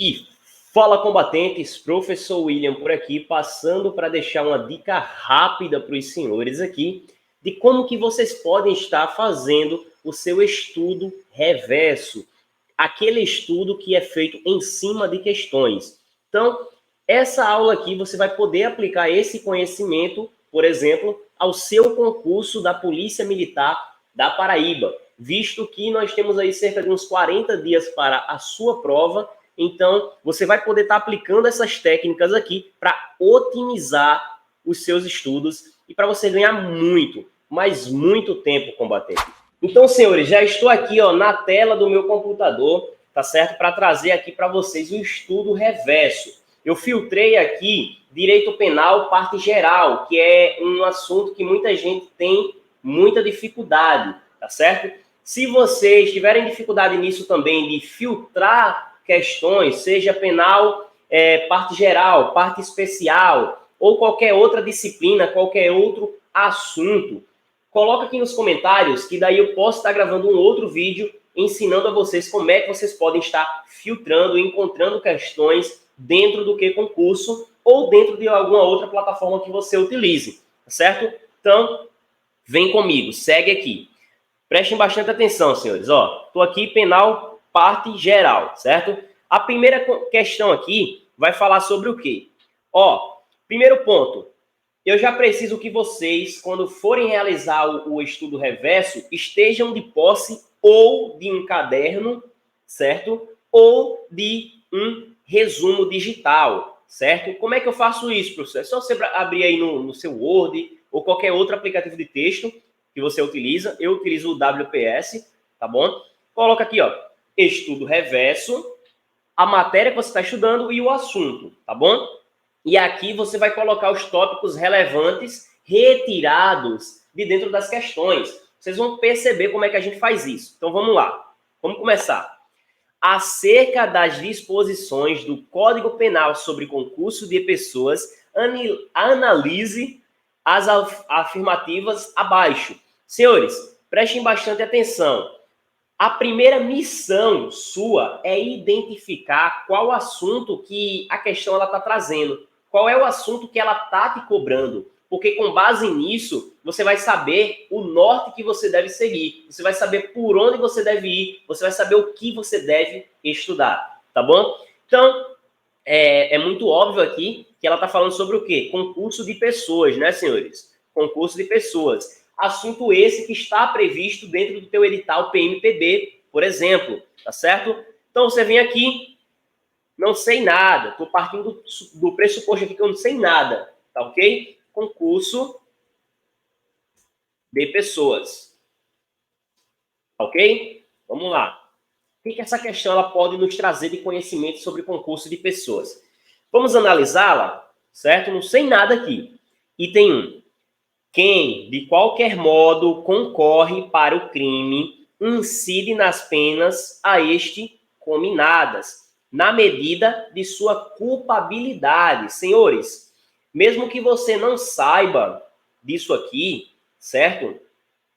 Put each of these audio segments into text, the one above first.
E fala, combatentes, professor William por aqui, passando para deixar uma dica rápida para os senhores aqui de como que vocês podem estar fazendo o seu estudo reverso, aquele estudo que é feito em cima de questões. Então, essa aula aqui você vai poder aplicar esse conhecimento, por exemplo, ao seu concurso da Polícia Militar da Paraíba, visto que nós temos aí cerca de uns 40 dias para a sua prova. Então, você vai poder estar aplicando essas técnicas aqui para otimizar os seus estudos e para você ganhar muito, mas muito tempo combatente. Então, senhores, já estou aqui na tela do meu computador, tá certo? Para trazer aqui para vocês o estudo reverso. Eu filtrei aqui direito penal, parte geral, que é um assunto que muita gente tem muita dificuldade, tá certo? Se vocês tiverem dificuldade nisso também, de filtrar questões, seja penal, parte geral, parte especial, ou qualquer outra disciplina, qualquer outro assunto, coloca aqui nos comentários, que daí eu posso estar gravando um outro vídeo ensinando a vocês como é que vocês podem estar filtrando e encontrando questões dentro do que concurso ou dentro de alguma outra plataforma que você utilize, tá certo? Então, vem comigo, segue aqui. Prestem bastante atenção, senhores. Estou aqui, penal, parte geral, certo? A primeira questão aqui vai falar sobre o quê? Primeiro ponto. Eu já preciso que vocês, quando forem realizar o estudo reverso, estejam de posse ou de um caderno, certo? Ou de um resumo digital, certo? Como é que eu faço isso, professor? É só você abrir aí no seu Word ou qualquer outro aplicativo de texto que você utiliza. Eu utilizo o WPS, tá bom? Coloca aqui, estudo reverso, a matéria que você está estudando e o assunto, tá bom? E aqui você vai colocar os tópicos relevantes retirados de dentro das questões. Vocês vão perceber como é que a gente faz isso. Então vamos lá. Vamos começar. Acerca das disposições do Código Penal sobre concurso de pessoas, analise as afirmativas abaixo. Senhores, prestem bastante atenção. A primeira missão sua é identificar qual assunto que a questão está trazendo. Qual é o assunto que ela está te cobrando. Porque com base nisso, você vai saber o norte que você deve seguir. Você vai saber por onde você deve ir. Você vai saber o que você deve estudar. Tá bom? Então, é muito óbvio aqui que ela está falando sobre o quê? Concurso de pessoas, né, senhores? Concurso de pessoas. Assunto esse que está previsto dentro do teu edital PMPB, por exemplo, tá certo? Então, você vem aqui, não sei nada, estou partindo do pressuposto aqui que eu não sei nada, tá ok? Concurso de pessoas, tá ok? Vamos lá. O que essa questão ela pode nos trazer de conhecimento sobre concurso de pessoas? Vamos analisá-la, certo? Não sei nada aqui. Item 1. Quem, de qualquer modo, concorre para o crime, incide nas penas a este cominadas, na medida de sua culpabilidade. Senhores, mesmo que você não saiba disso aqui, certo?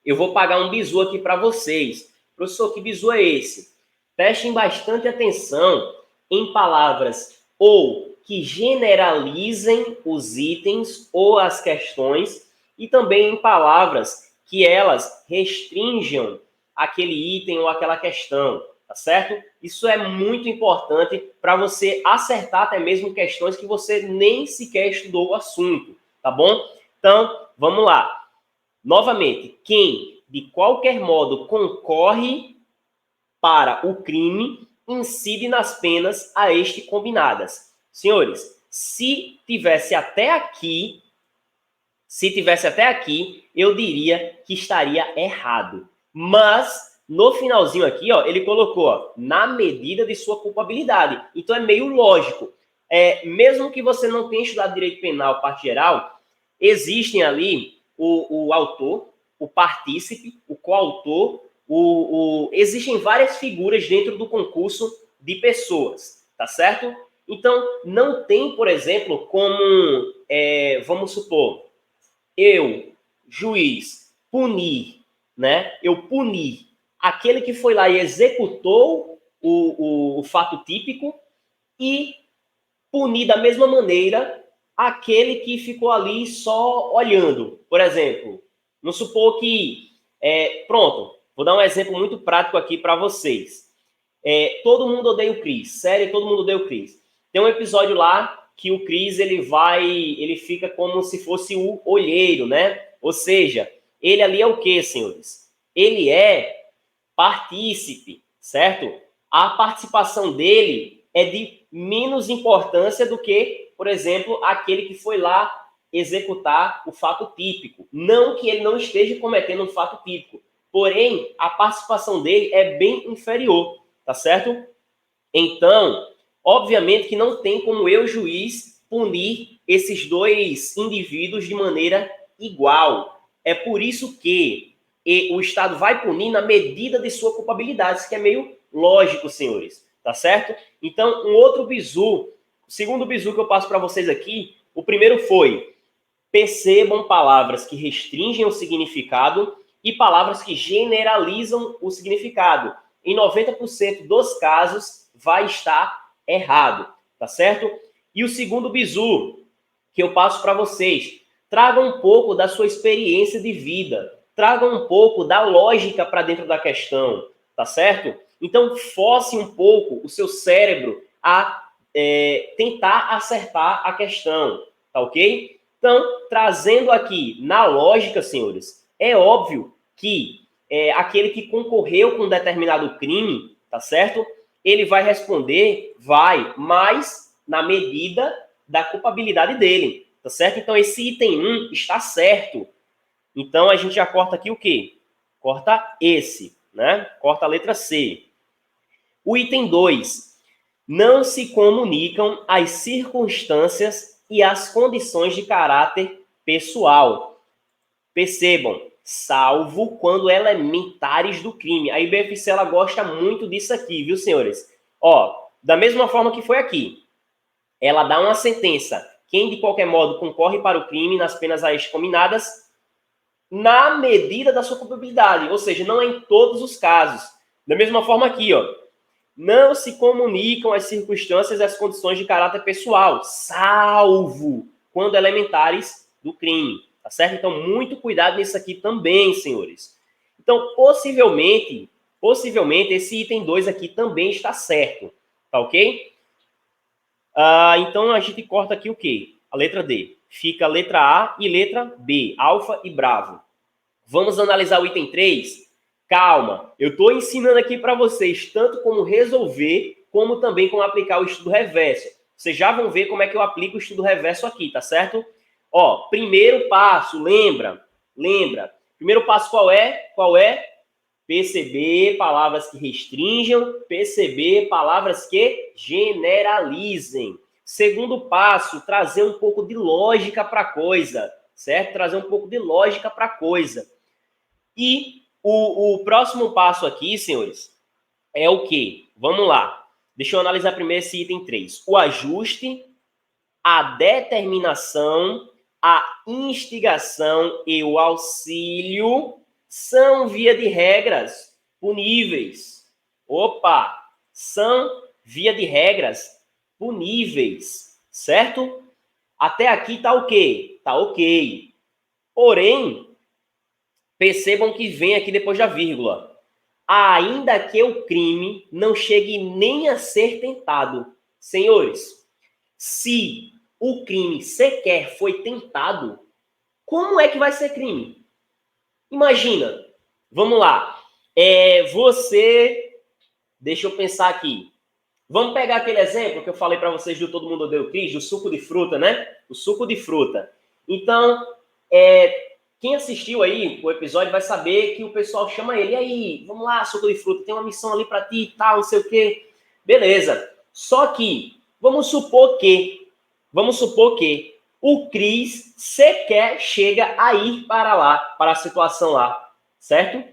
Eu vou pagar um bizu aqui para vocês. Professor, que bizu é esse? Prestem bastante atenção em palavras ou que generalizem os itens ou as questões e também em palavras que elas restringam aquele item ou aquela questão, tá certo? Isso é muito importante para você acertar até mesmo questões que você nem sequer estudou o assunto, tá bom? Então, vamos lá. Novamente, quem de qualquer modo concorre para o crime incide nas penas a este combinadas. Senhores, se tivesse até aqui, eu diria que estaria errado. Mas, no finalzinho aqui, ele colocou, na medida de sua culpabilidade. Então, é meio lógico. Mesmo que você não tenha estudado direito penal, parte geral, existem ali o autor, o partícipe, o coautor, existem várias figuras dentro do concurso de pessoas, tá certo? Então, não tem, por exemplo, como, vamos supor, eu, juiz, punir, né? Eu punir aquele que foi lá e executou o fato típico e punir da mesma maneira aquele que ficou ali só olhando. Por exemplo, vamos supor que... pronto, vou dar um exemplo muito prático aqui para vocês. Todo mundo odeia o Chris. Sério, todo mundo odeia o Chris. Tem um episódio lá que o Chris, ele fica como se fosse o olheiro, né? Ou seja, ele ali é o quê, senhores? Ele é partícipe, certo? A participação dele é de menos importância do que, por exemplo, aquele que foi lá executar o fato típico. Não que ele não esteja cometendo um fato típico, porém, a participação dele é bem inferior, tá certo? Então, obviamente que não tem como eu, juiz, punir esses dois indivíduos de maneira igual. É por isso que o Estado vai punir na medida de sua culpabilidade, isso que é meio lógico, senhores, tá certo? Então, um outro bizu, o segundo bizu que eu passo para vocês aqui, o primeiro foi: percebam palavras que restringem o significado e palavras que generalizam o significado. Em 90% dos casos, vai estar errado, tá certo? E o segundo bizu que eu passo para vocês: tragam um pouco da sua experiência de vida, tragam um pouco da lógica para dentro da questão, tá certo? Então, force um pouco o seu cérebro a tentar acertar a questão, tá ok? Então, trazendo aqui na lógica, senhores, é óbvio que aquele que concorreu com um determinado crime, tá certo? Ele vai responder, mas na medida da culpabilidade dele, tá certo? Então, esse item 1 está certo. Então, a gente já corta aqui o quê? Corta esse, né? Corta a letra C. O item 2. Não se comunicam as circunstâncias e as condições de caráter pessoal. Percebam, salvo quando elementares do crime. A IBFC, ela gosta muito disso aqui, viu, senhores? Ó, da mesma forma que foi aqui, ela dá uma sentença: quem de qualquer modo concorre para o crime nas penas a este combinadas, na medida da sua culpabilidade, ou seja, não é em todos os casos. Da mesma forma aqui, ó, não se comunicam as circunstâncias e as condições de caráter pessoal, salvo quando elementares do crime, tá certo? Então, muito cuidado nisso aqui também, senhores. Então, possivelmente, esse item 2 aqui também está certo, tá ok? Então, a gente corta aqui o quê? A letra D. Fica a letra A e letra B, alfa e bravo. Vamos analisar o item 3? Calma, eu estou ensinando aqui para vocês tanto como resolver, como também como aplicar o estudo reverso. Vocês já vão ver como é que eu aplico o estudo reverso aqui, tá certo? Ó, primeiro passo, lembra? Primeiro passo qual é? Perceber palavras que restringam, perceber palavras que generalizem. Segundo passo, trazer um pouco de lógica para a coisa, certo? Trazer um pouco de lógica para a coisa. E o próximo passo aqui, senhores, é o quê? Vamos lá. Deixa eu analisar primeiro esse item 3. O ajuste, a determinação, a instigação e o auxílio são, via de regras, puníveis. Opa! São, via de regras, puníveis. Certo? Até aqui tá o quê? Tá ok. Porém, percebam que vem aqui depois da vírgula. Ainda que o crime não chegue nem a ser tentado. Senhores, se o crime sequer foi tentado, como é que vai ser crime? Imagina, vamos lá. Deixa eu pensar aqui. Vamos pegar aquele exemplo que eu falei para vocês do Todo Mundo Odeia o Chris, do suco de fruta, né? O suco de fruta. Então, quem assistiu aí o episódio vai saber que o pessoal chama ele. E aí, vamos lá, suco de fruta, tem uma missão ali para ti e tal, não sei o quê. Beleza. Só que, vamos supor que o Chris sequer chega a ir para lá, para a situação lá, certo?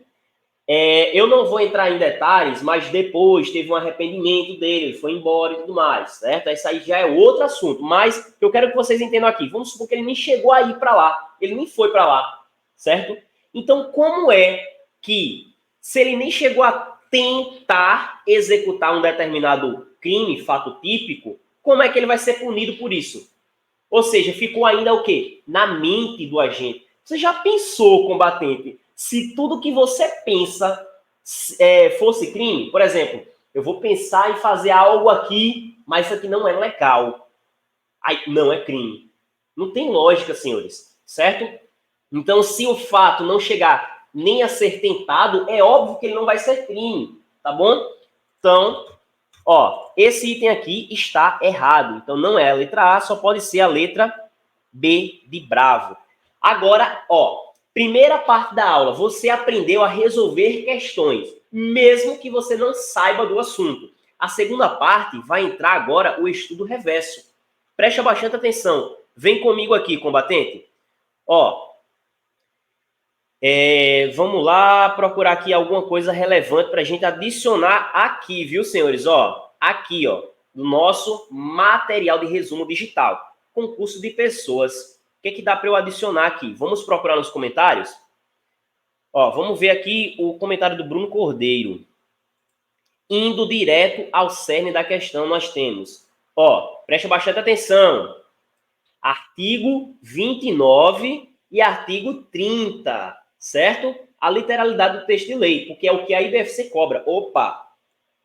Eu não vou entrar em detalhes, mas depois teve um arrependimento dele, ele foi embora e tudo mais, certo? Isso aí já é outro assunto, mas eu quero que vocês entendam aqui. Vamos supor que ele nem chegou a ir para lá, ele nem foi para lá, certo? Então, como é que, se ele nem chegou a tentar executar um determinado crime, fato típico, como é que ele vai ser punido por isso? Ou seja, ficou ainda o quê? Na mente do agente. Você já pensou, combatente, se tudo que você pensa fosse crime? Por exemplo, eu vou pensar em fazer algo aqui, mas isso aqui não é legal. Aí não é crime. Não tem lógica, senhores, certo? Então, se o fato não chegar nem a ser tentado, é óbvio que ele não vai ser crime, tá bom? Então, ó, esse item aqui está errado. Então, não é a letra A, só pode ser a letra B de bravo. Agora, ó, primeira parte da aula, você aprendeu a resolver questões, mesmo que você não saiba do assunto. A segunda parte vai entrar agora o estudo reverso. Preste bastante atenção. Vem comigo aqui, combatente. Ó, vamos lá procurar aqui alguma coisa relevante para a gente adicionar aqui, viu, senhores? Ó, aqui, ó, do nosso material de resumo digital. Concurso de pessoas. O que dá para eu adicionar aqui? Vamos procurar nos comentários? Ó, vamos ver aqui o comentário do Bruno Cordeiro. Indo direto ao cerne da questão, nós temos, ó, preste bastante atenção. Artigo 29 e artigo 30, certo? A literalidade do texto de lei, porque é o que a IBFC cobra. Opa!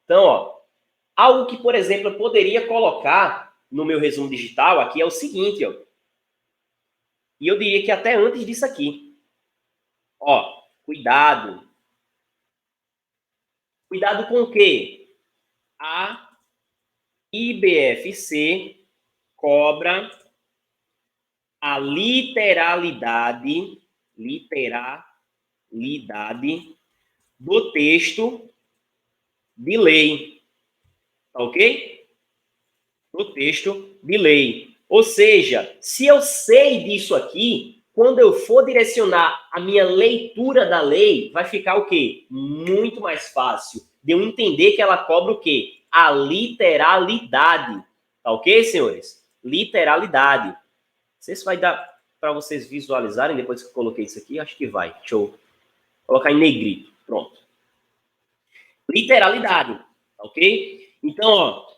Então, ó, algo que, por exemplo, eu poderia colocar no meu resumo digital aqui é o seguinte, ó. E eu diria que até antes disso aqui. Ó, cuidado. Cuidado com o quê? A IBFC cobra a literalidade do texto de lei, tá ok? Do texto de lei. Ou seja, se eu sei disso aqui, quando eu for direcionar a minha leitura da lei, vai ficar o quê? Muito mais fácil de eu entender que ela cobra o quê? A literalidade. Tá ok, senhores? Literalidade. Não sei se vai dar para vocês visualizarem depois que eu coloquei isso aqui. Acho que vai. Deixa eu colocar em negrito. Pronto. Literalidade. Tá ok? Então, ó.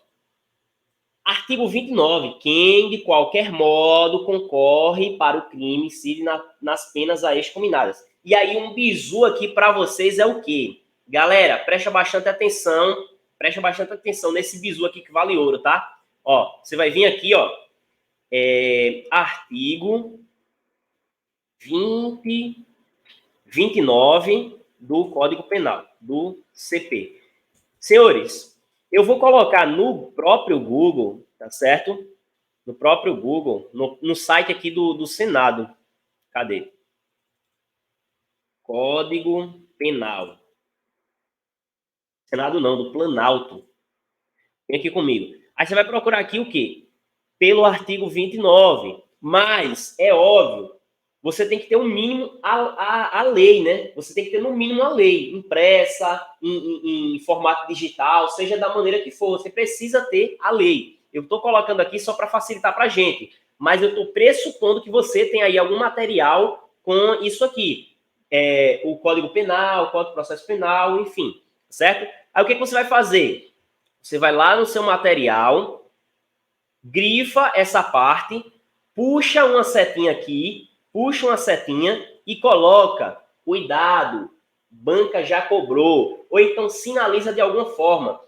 Artigo 29. Quem, de qualquer modo, concorre para o crime incide nas penas a excominadas. E aí, um bizu aqui para vocês é o quê? Galera, presta bastante atenção. Presta bastante atenção nesse bizu aqui que vale ouro, tá? Ó, você vai vir aqui, ó. Artigo 29 do Código Penal, do CP. Senhores, eu vou colocar no próprio Google, tá certo? No próprio Google, no site aqui do Senado. Cadê? Código Penal. Senado não, do Planalto. Vem aqui comigo. Aí você vai procurar aqui o quê? Pelo artigo 29. Mas, é óbvio, você tem que ter um mínimo a lei, né? Você tem que ter no mínimo a lei, impressa, em formato digital, seja da maneira que for, você precisa ter a lei. Eu estou colocando aqui só para facilitar para a gente, mas eu estou pressupondo que você tem aí algum material com isso aqui. O Código Penal, o Código de Processo Penal, enfim, certo? Aí o que você vai fazer? Você vai lá no seu material, grifa essa parte, puxa uma setinha aqui, puxa uma setinha e coloca, cuidado, banca já cobrou, ou então sinaliza de alguma forma.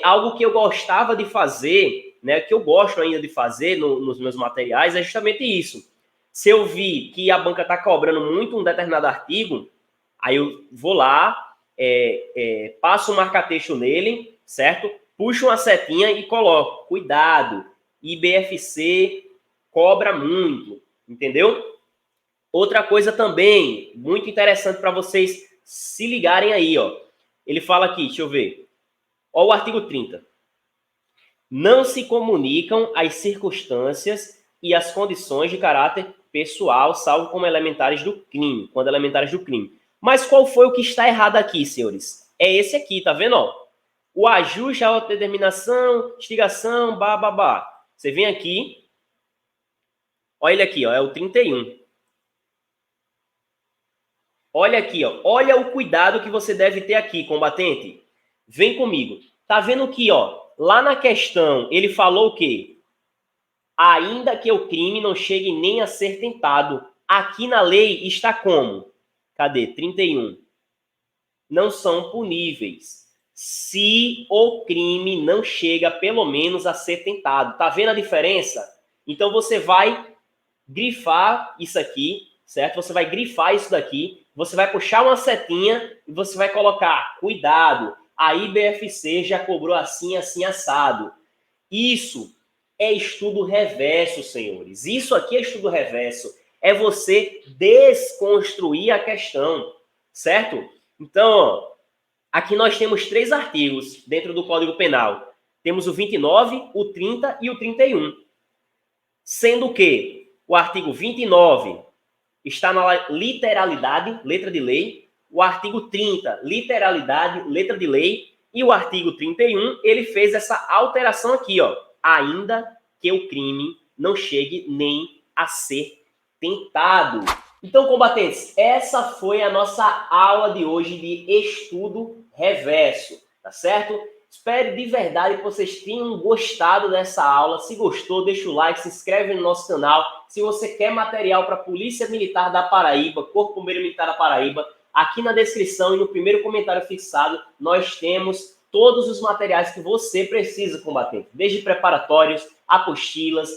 Algo que eu gostava de fazer, né, que eu gosto ainda de fazer nos meus materiais, é justamente isso. Se eu vi que a banca está cobrando muito um determinado artigo, aí eu vou lá, passo um marca-texto nele, certo? Puxo uma setinha e coloco, cuidado, IBFC cobra muito, entendeu? Outra coisa também, muito interessante para vocês se ligarem aí, ó. Ele fala aqui, deixa eu ver. Ó o artigo 30. Não se comunicam as circunstâncias e as condições de caráter pessoal, salvo como elementares do crime, quando elementares do crime. Mas qual foi o que está errado aqui, senhores? É esse aqui, tá vendo, ó? O ajuste, a autodeterminação, instigação, bababá. Você vem aqui, olha ele aqui, ó, é o 31. Olha aqui, ó. Olha o cuidado que você deve ter aqui, combatente. Vem comigo. Tá vendo aqui, ó? lá na questão, ele falou o quê? Ainda que o crime não chegue nem a ser tentado. Aqui na lei está como? Cadê? 31. Não são puníveis se o crime não chega pelo menos a ser tentado. Tá vendo a diferença? Então você vai grifar isso aqui, certo? Você vai grifar isso daqui, você vai puxar uma setinha e você vai colocar, cuidado, a IBFC já cobrou assim, assim, assado. Isso é estudo reverso, senhores. Isso aqui é estudo reverso. É você desconstruir a questão, certo? Então, ó, aqui nós temos 3 artigos dentro do Código Penal. Temos o 29, o 30 e o 31. Sendo que o artigo 29 está na literalidade, letra de lei. O artigo 30, literalidade, letra de lei. E o artigo 31, ele fez essa alteração aqui, ó. Ainda que o crime não chegue nem a ser tentado. Então, combatentes, essa foi a nossa aula de hoje de estudo reverso, tá certo? Espero de verdade que vocês tenham gostado dessa aula. Se gostou, deixa o like, se inscreve no nosso canal. Se você quer material para a Polícia Militar da Paraíba, Corpo Bombeiro Militar da Paraíba, aqui na descrição e no primeiro comentário fixado, nós temos todos os materiais que você precisa, combatente. Desde preparatórios, apostilas,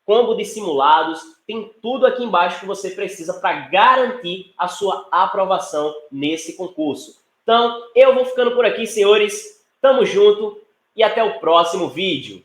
combo de simulados, tem tudo aqui embaixo que você precisa para garantir a sua aprovação nesse concurso. Então, eu vou ficando por aqui, senhores. Tamo junto e até o próximo vídeo.